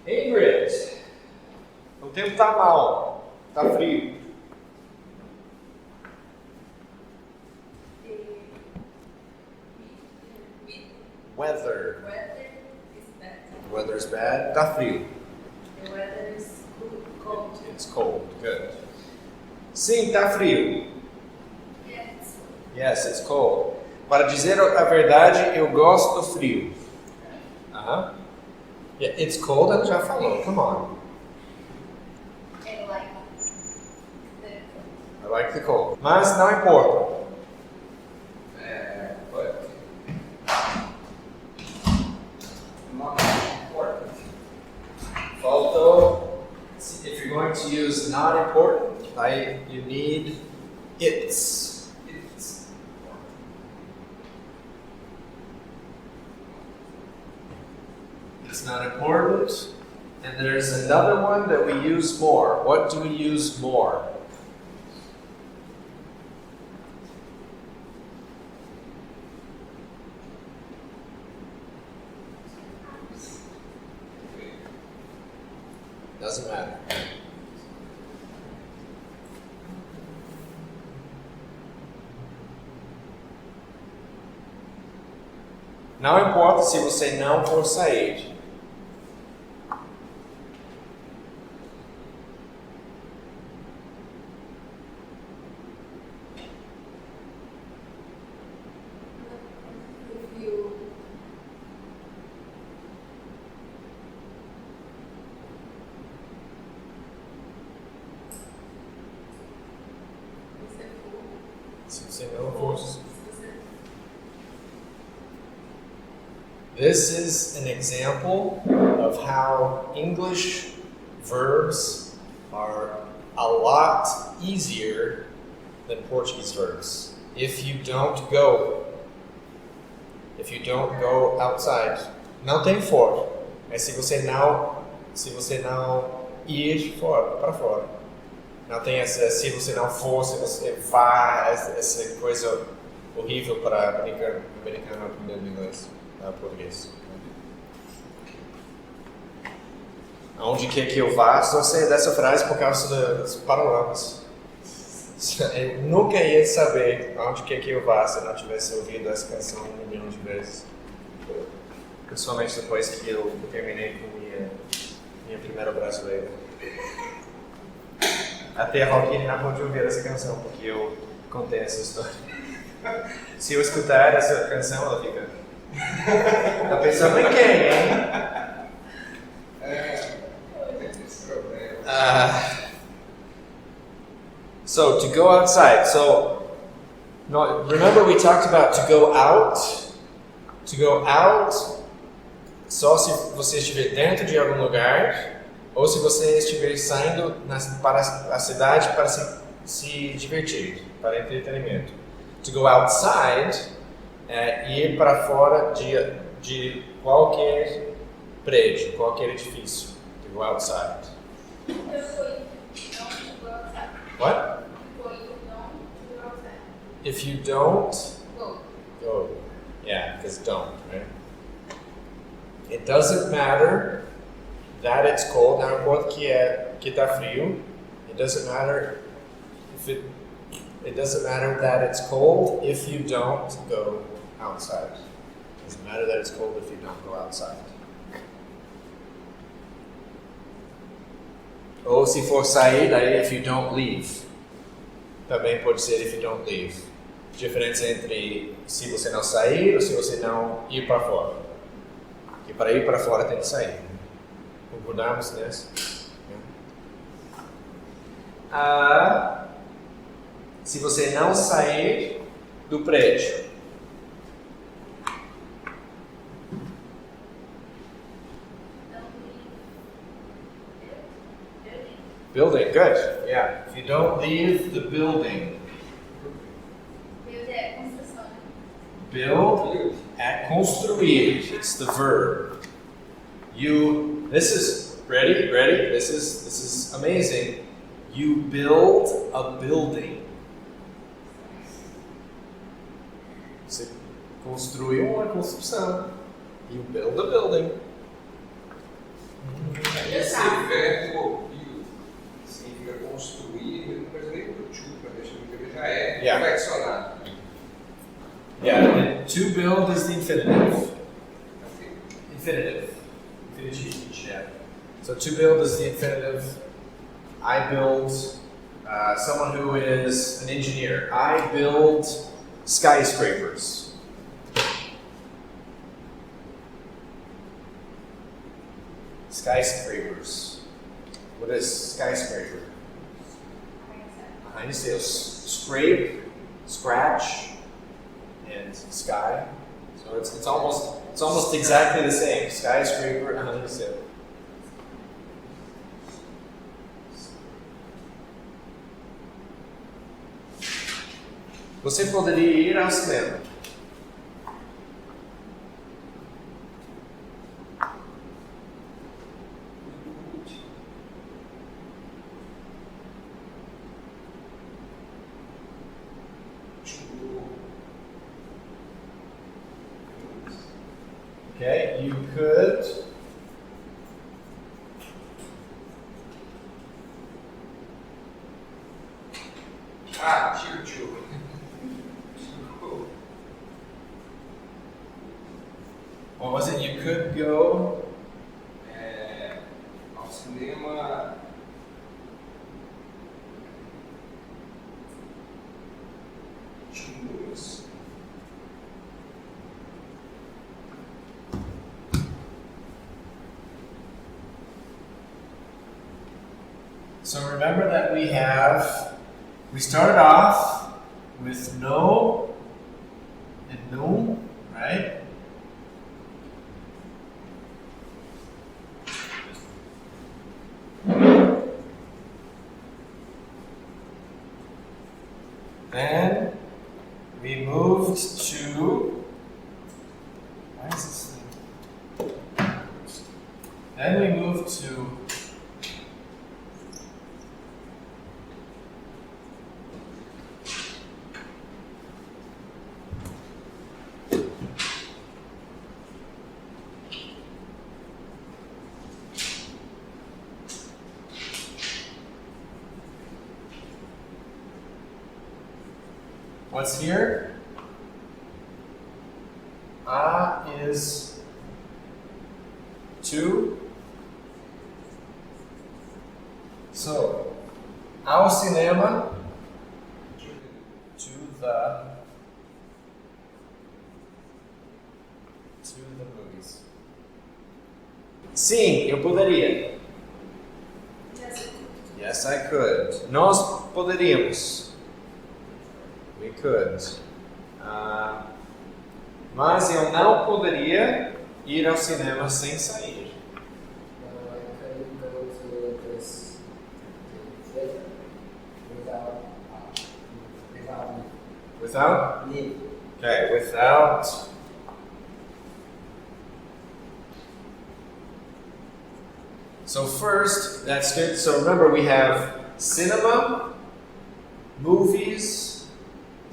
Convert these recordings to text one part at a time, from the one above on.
Ingrid, o tempo tá mal, tá frio. Weather. The weather is bad. Tá frio. The weather is cold. It's cold. Good. Sim, tá frio. Yes. Yes, it's cold. Para dizer a verdade, eu gosto do frio. Yeah, it's cold, ela já falou. Come on. I like I like the cold. Mas não importa. Faltou. If you're going to use not important, you need it's. It's not important. And there's another one that we use more. What do we use more? Doesn't matter. Não importa se você não for sair. This is an example of how English verbs are a lot easier than Portuguese verbs. If you don't go outside, não tem fora. Mas se você não ir para fora. Não tem essa, se você não for, se você vá, essa coisa horrível para americano aprendendo inglês, português. Aonde quer que eu vá, só sei dessa frase por causa dos paralamas. Eu nunca ia saber aonde quer que eu vá se eu não tivesse ouvido essa canção 1 milhão de vezes. Principalmente depois que eu terminei com minha primeira brasileira. Até a Roquine não pôde ouvir essa canção, porque eu contei essa história. Se eu escutar essa canção, ela fica... Tá pensando em quem, hein? So, to go outside. So, remember we talked about to go out? To go out, só se você estiver dentro de algum lugar, ou se você estiver saindo para a cidade para se divertir, para entretenimento. To go outside é ir para fora de qualquer prédio, qualquer edifício. To go outside. What? If you don't, go. Yeah, because don't, right? It doesn't matter that it's cold. Não importa que tá frio. It doesn't matter it doesn't matter that it's cold if you don't go outside. It doesn't matter that it's cold if you don't go outside. Ou se for sair, daí if you don't leave. Também pode ser if you don't leave. Diferença entre se você não sair ou se você não ir para fora. Porque para ir para fora tem que sair. Concordamos nessa? Se você não sair do prédio. Building, good. Yeah. If you don't leave the building. Build é construir. It's the verb. This is ready. This is amazing. You build a building. Você construiu uma construção. You build a building. infinitive. Infinitive. Infinitive, yeah. So to build is the infinitive. I build, someone who is an engineer. I build skyscrapers. Skyscrapers. What is skyscraper? Behind the sales. Scrape, scratch, and sky. So it's almost exactly the same. Skyscraper, behind the sales. Você poderia ir ao cinema. Okay, you could. Choo-choo. What was it? You could go. Ao cinema. Chumos. So remember that we started off with no and no, right? Then we moved to, why is this thing? Then we moved to what's here? Is to. So, ao cinema, to the movies. Sim, eu poderia. Yes, I could. Nós poderíamos. We could. Mas eu não poderia ir ao cinema sem sair. I couldn't go to this theater without Without? Okay, without. So first, that's good. So remember we have cinema, movies,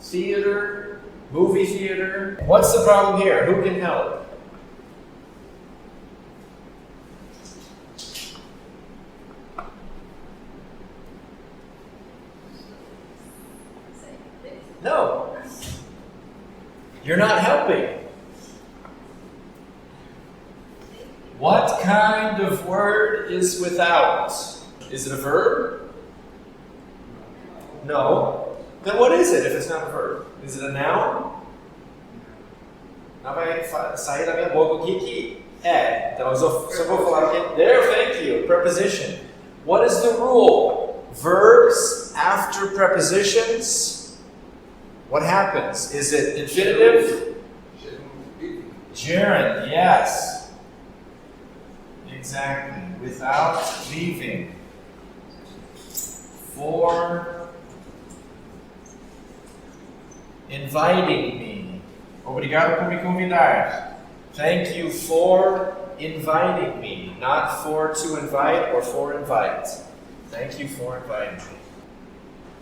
theater, movie theater. What's the problem here? Who can help? No. You're not helping. What kind of word is without? Is it a verb? No. Then what is it if it's not a verb? Is it a noun? Não vai sair da minha boca o que é. Então eu só vou falar aqui. There, thank you. Preposition. What is the rule? Verbs after prepositions. What happens? Is it infinitive? Gerund, yes. Exactly. Without leaving. For inviting me. Obrigado por me convidar. Thank you for inviting me. Not for to invite or for invite. Thank you for inviting me.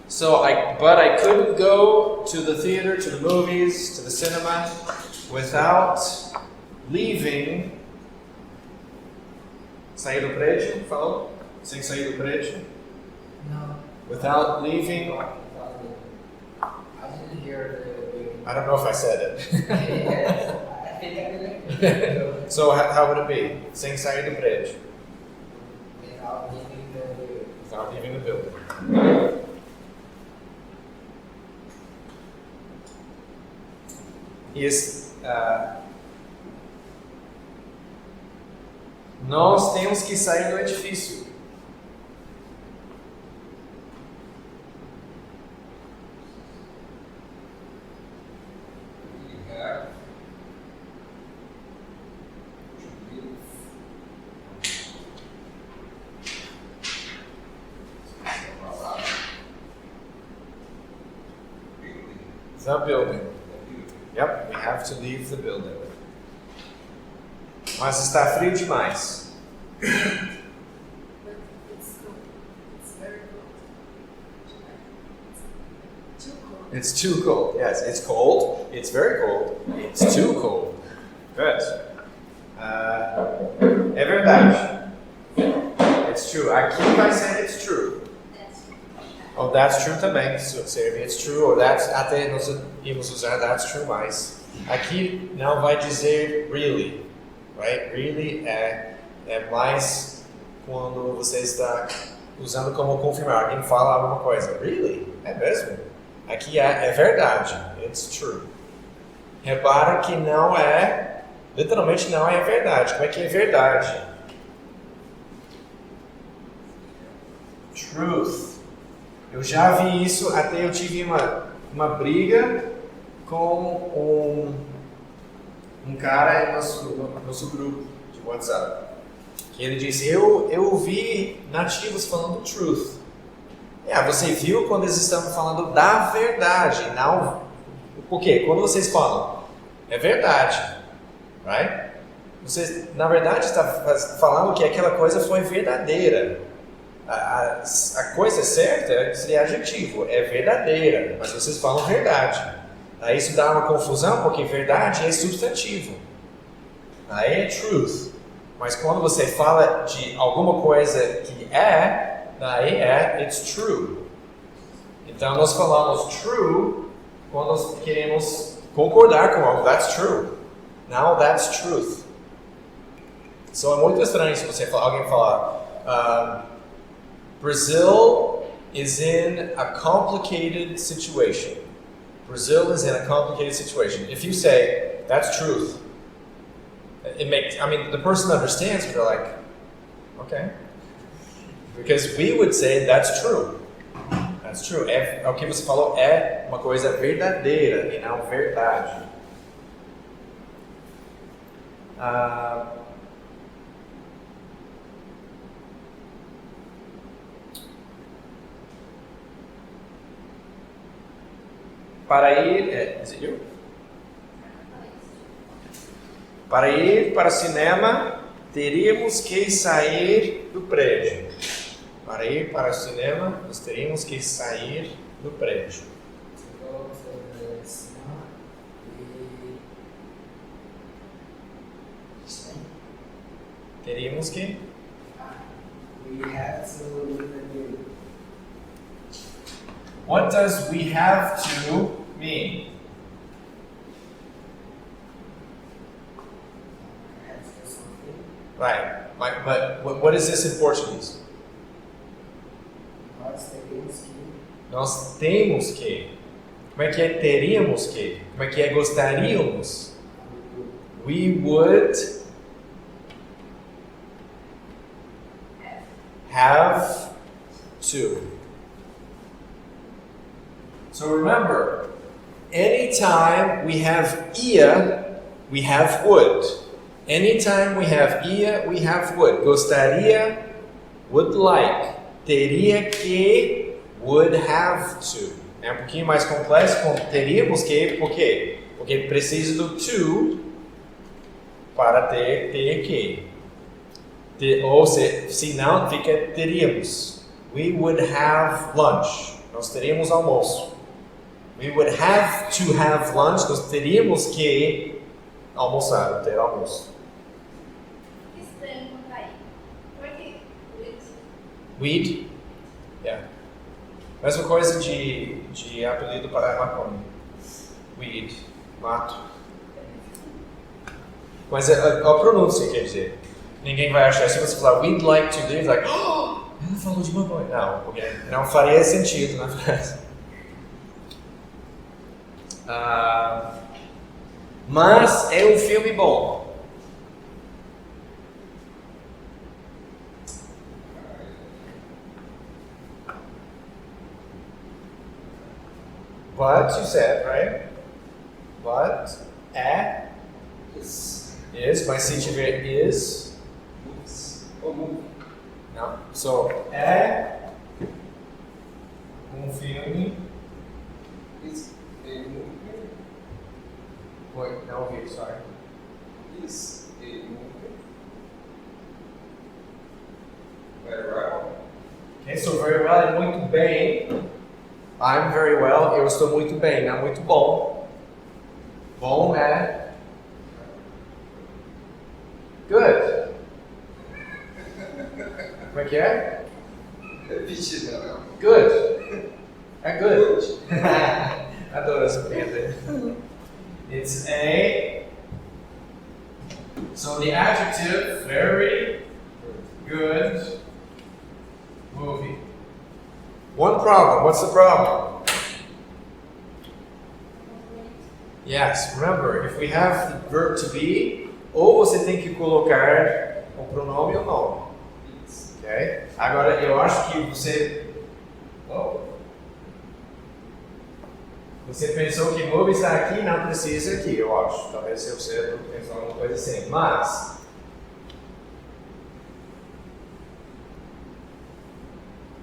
So but I couldn't go to the theater, to the movies, to the cinema without leaving. Sair do prédio? Falou? Sem sair do prédio? No. Without leaving? I didn't hear the I don't know if I said it. Yes, I fica bem. So how would it be? Sem sair do prédio. Without leaving the building. Without leaving the building. Nós temos que sair do edifício. The building. Yep, we have to leave the building. Mas está frio demais. But it's cold. It's very cold. Too cold. It's too cold. Yes, it's cold. It's very cold. It's too cold. Good. É verdade. It's true. Aqui vai ser it's true. That's true. Ou that's true também. Serve it's true. Ou that's, até nós íamos usar that's true mais. Aqui não vai dizer really. Right? Really é mais quando você está usando como confirmar. Alguém fala alguma coisa. Really? É mesmo? Aqui é verdade. It's true. Repara que não é, literalmente não é verdade. Como é que é verdade? Truth. Eu já vi isso, até eu tive uma briga com um cara no nosso grupo de WhatsApp. Que ele disse, eu vi nativos falando truth. Você viu quando eles estavam falando da verdade, não... Por quê? Quando vocês falam, é verdade, right? Você, na verdade, está falando que aquela coisa foi verdadeira. A coisa certa seria adjetivo, é verdadeira, mas vocês falam verdade. Aí isso dá uma confusão, porque verdade é substantivo. Aí é truth. Mas quando você fala de alguma coisa que daí it's true. Então nós falamos true quando nós queremos concordar com algo. That's true. Now that's truth. So é muito estranho se alguém falar Brazil is in a complicated situation. Brazil is in a complicated situation. If you say that's truth, the person understands, but they're like, okay. Because we would say that's true. That's true. O que você falou é uma coisa verdadeira e não verdade. Para ir, is it you? Para ir para o cinema, teríamos que sair do prédio. Para ir para o cinema, nós teríamos que sair do prédio. To go to the cinema, Teríamos que? we have to leave the building. What does we have to mean? Have to do something. Right. But what is this in Portuguese? Nós temos que Nós temos que. Como é que é teríamos que? Como é que é gostaríamos? We would have to. So remember, anytime we have ia, we have would. Anytime we have ia, we have would. Gostaria, would like. Teria que, would have to. É um pouquinho mais complexo com teríamos que, por quê? Porque precisa do to para ter que. Ou se não, fica teríamos. We would have lunch. Nós teríamos almoço. We would have to have lunch. Nós teríamos que almoçar, ter almoço. Estranho não vai. Porque Weed? Yeah. Mesma coisa de apelido para maconha. Weed. Mato. Mas a pronúncia quer dizer. Ninguém vai achar, se você falar we'd like to leave, like, oh, ela falou de mamãe. Não, porque não faria sentido na frase. Mas é um filme bom. But you said, right? But is, mas se tiver is, não. So um filme. Is a movie. Wait, não ouvi, sorry. Is a movie. Very well. Okay, so very well é muito bem. I'm very well, eu estou muito bem, não é muito bom. Bom é good. Como é que é? Repetido, não. Good. É good. Adoro essa piada. It's a. So the adjective, very good movie. One problem. What's the problem? Yes, remember, if we have the verb to be, ou você tem que colocar o pronome ou nome. Ok? Agora, eu acho que você... Oh. Você pensou que movie está aqui, não precisa aqui, eu acho. Talvez você pensou alguma coisa assim. Mas...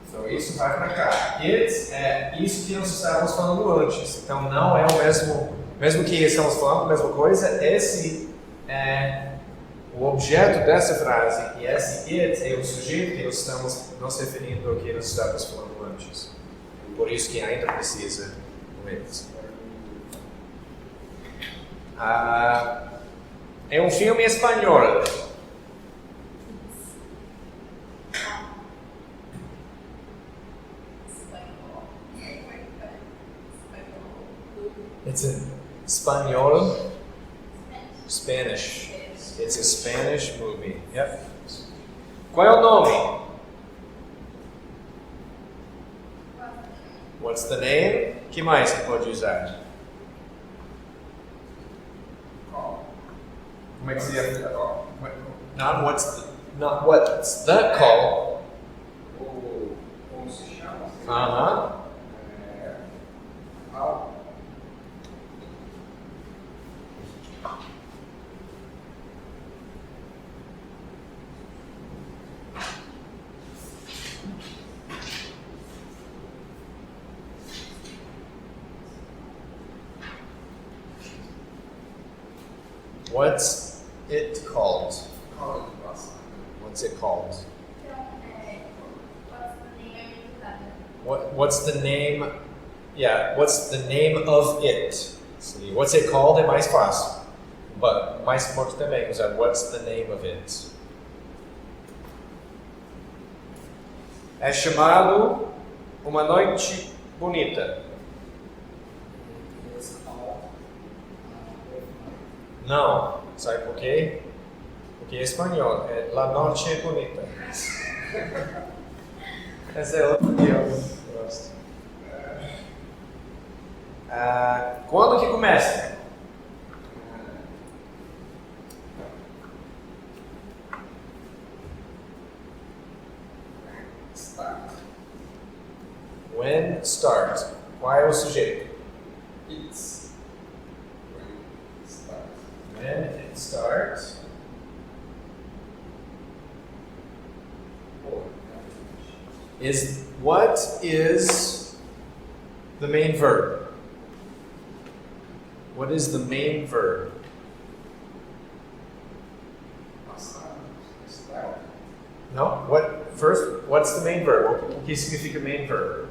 Então, isso vai para cá. It é isso que nós estávamos falando antes. Então, não é o mesmo que estamos falando, a mesma coisa. Esse é o objeto dessa frase. E esse it é o sujeito que nós estamos nos referindo ao que nós estávamos falando antes. Por isso que ainda precisa do it. É um filme espanhol. It's in Espanol, Spanish. It's a Spanish movie. Yep. Qual é o nome? What's the name? Que mais que pode usar? Como é que se chama? Not what's the call. Como se chama? Uh-huh. What's it called? What's it called? What's the name? Yeah, what's the name of it? See, what's it called é mais fácil. But mais forte também usar what's the name of it. É chamado Uma Noite Bonita. Não, sabe por quê? Porque é espanhol, é La Noche Bonita. Essa é outra que eu gosto. Quando que começa? Start. When start. Qual é o sujeito? It's. Start. When it starts. What is the main verb? What is the main verb? No? What's the main verb? O que significa main verb?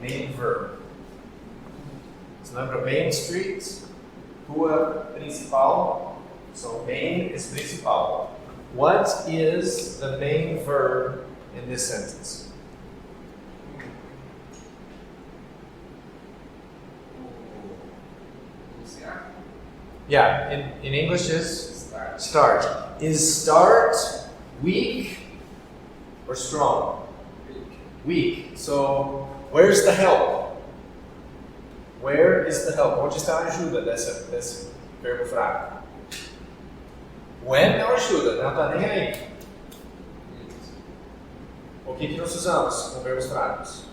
Main verb. Você lembra Main Street? Rua principal. So main is principal. What is the main verb in this sentence? Yeah, in English is start. Is start weak or strong? Weak. So, where's the help? Where is the help? Onde está a ajuda desse verbo fraco? When não ajuda, não está nem aí. O que nós usamos com verbos fracos?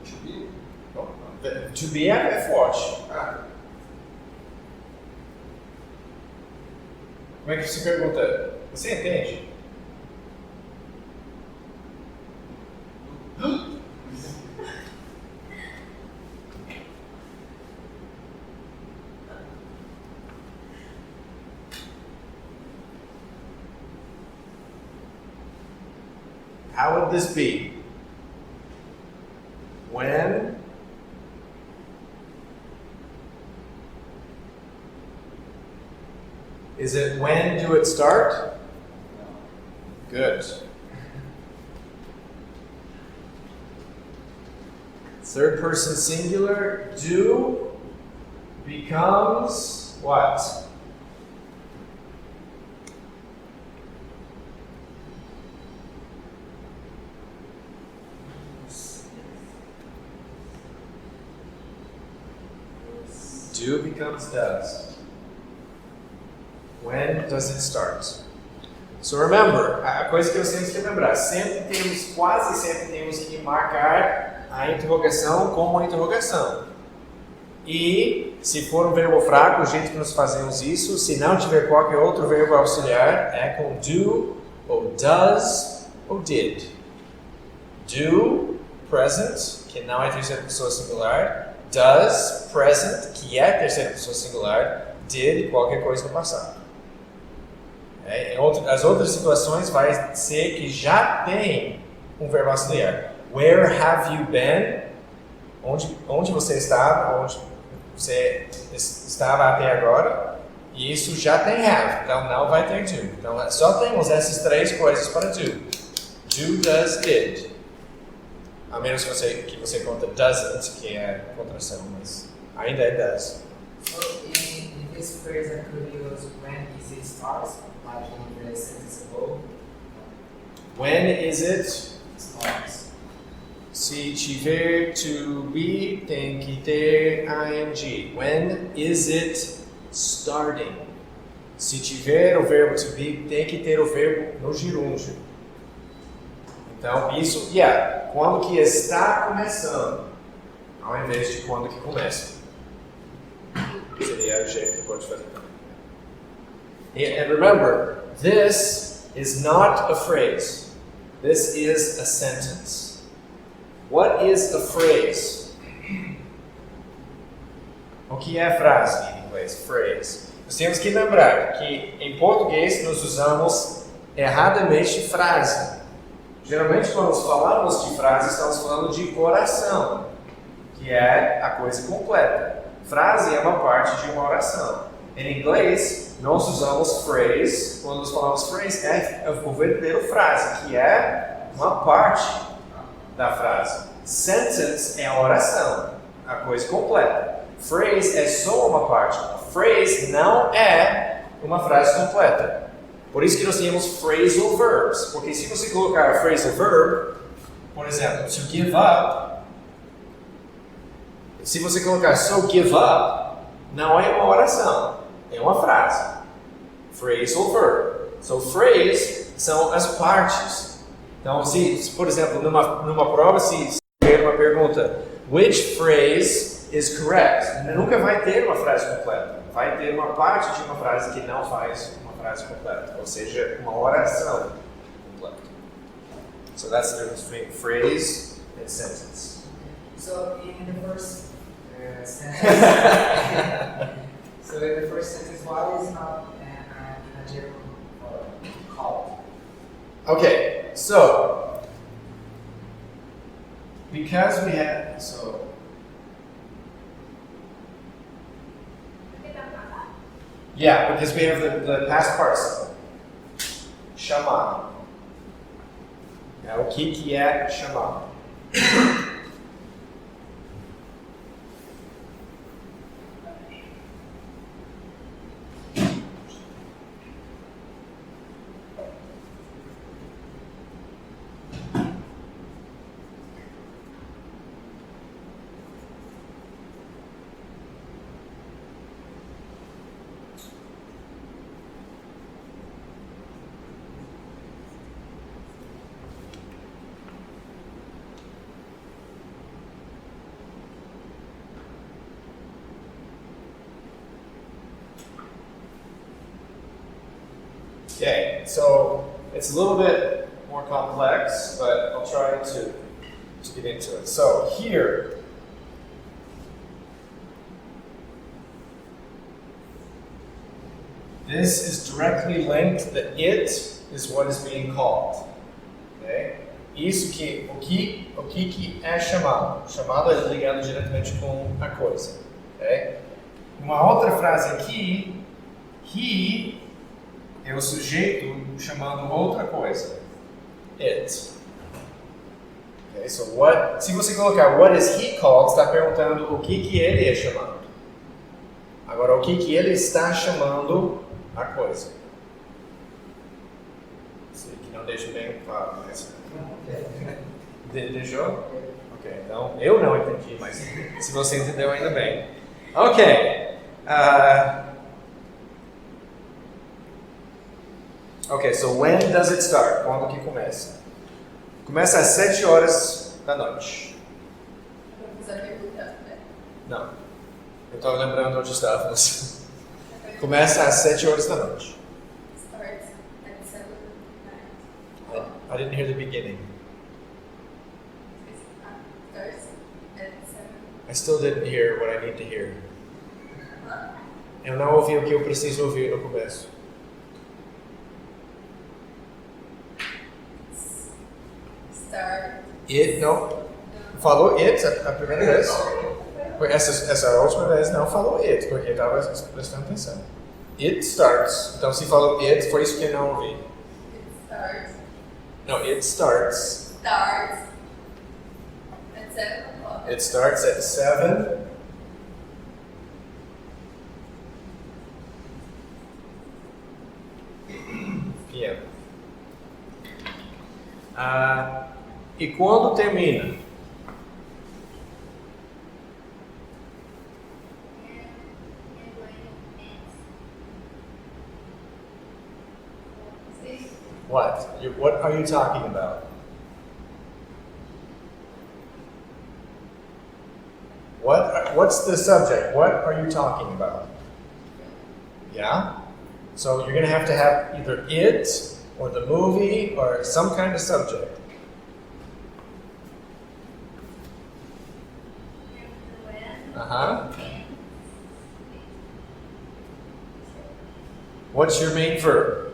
To be. To be é forte. Como é que se pergunta? Você entende? How would this be? When is it when do it start? Good. Third person singular, do becomes what? Do becomes does. When does it start? So remember, a coisa que nós temos que lembrar, quase sempre temos que marcar a interrogação como uma interrogação. E se for um verbo fraco, o jeito que nós fazemos isso, se não tiver qualquer outro verbo auxiliar, é com do, ou does, ou did. Do, present, que não é terceira pessoa singular. Does, present, que é terceira pessoa singular. Did, qualquer coisa no passado. As outras situações vai ser que já tem um verbo auxiliar. Where have you been? Onde você estava? Onde você estava até agora? E isso já tem have, então não vai ter do. Então só temos essas três coisas para do. Do, does, did. A menos que você conta doesn't, que é contração, mas ainda é does. So in this phrase I could use when is it starts, like in the sentence above. When is it? Starts. Se tiver to be, tem que ter ing. When is it starting? Se tiver o verbo to be, tem que ter o verbo no gerúndio. Então, isso, quando que está começando, ao invés de quando que começa. Seria o jeito que pode fazer também. And remember, this is not a phrase. This is a sentence. What is a phrase? O que é frase em inglês? Phrase. Nós temos que lembrar que em português nós usamos erradamente frase. Geralmente, quando nós falamos de frase, estamos falando de oração, que é a coisa completa. Frase é uma parte de uma oração. Em inglês, nós usamos phrase, quando nós falamos phrase, é o verdadeiro frase, que é uma parte da frase. Sentence é a oração, a coisa completa. Phrase é só uma parte. Phrase não é uma frase completa. Por isso que nós temos phrasal verbs, porque se você colocar phrasal verb, por exemplo, to give up, se você colocar so give up, não é uma oração, é uma frase. Phrasal verb. So phrase são as partes. Então, se por exemplo, numa prova, se tiver uma pergunta, which phrase is correct? Nunca vai ter uma frase completa. Vai ter uma parte de uma frase que não faz uma frase completa, ou seja, uma oração completa. So that's the difference between phrase and sentence. So in the first sentence, what is not a gerund or called? Okay, so because we have yeah, because we have the past participle. Chamar. O que é chamar? Okay, so it's a little bit more complex, but I'll try to get into it. So here, this is directly linked that it is what is being called. Okay? Isso que o que é chamado. Chamado é ligado diretamente com a coisa. Okay? Uma outra frase aqui, he é o sujeito chamando outra coisa. It. Okay, so what, se você colocar what is he called, está perguntando o que ele é chamado. Agora, o que ele está chamando a coisa. Sei que não deixa bem claro, mas... Deixou? Ok, então eu não entendi, mas se você entendeu ainda bem. Ok. Ok, so when does it start? Quando que começa? Começa às 7 horas da noite. Não. Eu estava lembrando onde estávamos. Começa às 7 horas da noite. Starts at 7 at night. I didn't hear the beginning. Starts at 7. I still didn't hear what I need to hear. Eu não ouvi o que eu preciso ouvir no começo. Start. It, não. Falou it a primeira vez. Essa última vez não falou it, porque eu estava prestando atenção. It starts. Então se falou it, foi isso que eu não ouvi. It starts. No, it starts. Starts at 7 o'clock. It starts at 7 p.m. E quando termina? What are you talking about? What's the subject? What are you talking about? Yeah? So you're going to have either it or the movie or some kind of subject. Uh-huh. What's your main verb?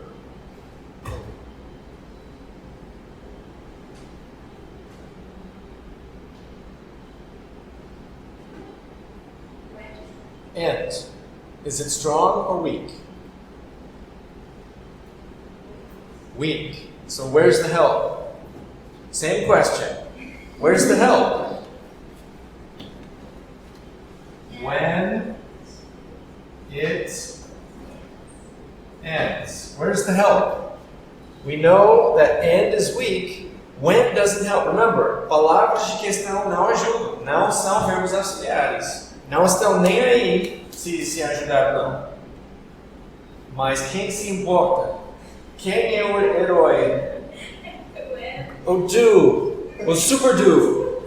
And. Is it strong or weak? Weak. So where's the help? Same question. Where's the help? When it ends. Where's the help? We know that end is weak. When doesn't help. Remember, palavras de questão não ajudam. Não são verbos auxiliares. Não estão nem aí se ajudar ou não. Mas quem se importa? Quem é o herói? O do. O super do.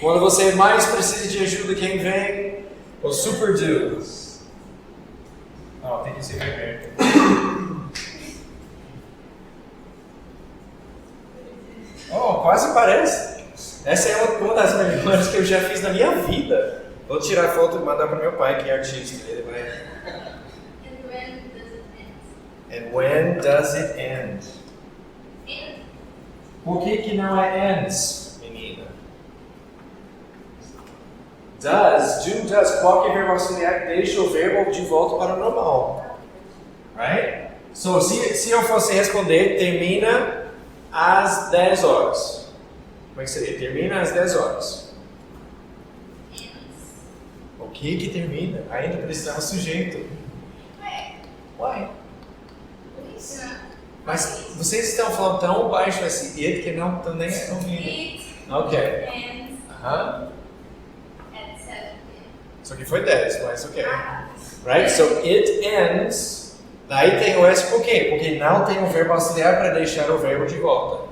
Quando você mais precisa de ajuda, quem vem? O super do. Oh, tem que ser primeiro. Oh, quase parece. Essa é uma das melhores que eu já fiz na minha vida. Vou tirar foto e mandar para meu pai, que é artista. Ele vai... And when does it end? End. Por que não é ends, menina? Does, do, does, qualquer verbo auxiliar deixa o verbo de volta para o normal. Right? So, se eu fosse responder, termina às 10 horas. Como é que seria? Termina às 10 horas. O que termina? Ainda precisamos sujeito. Ué. Mas vocês estão falando tão baixo esse it que não estão nem ouvindo. It Ok. ends Aham. at 7 p.m. Só que foi 10, mas ok. Right? So it ends. Daí tem o S por quê? Porque não tem um verbo auxiliar para deixar o verbo de volta.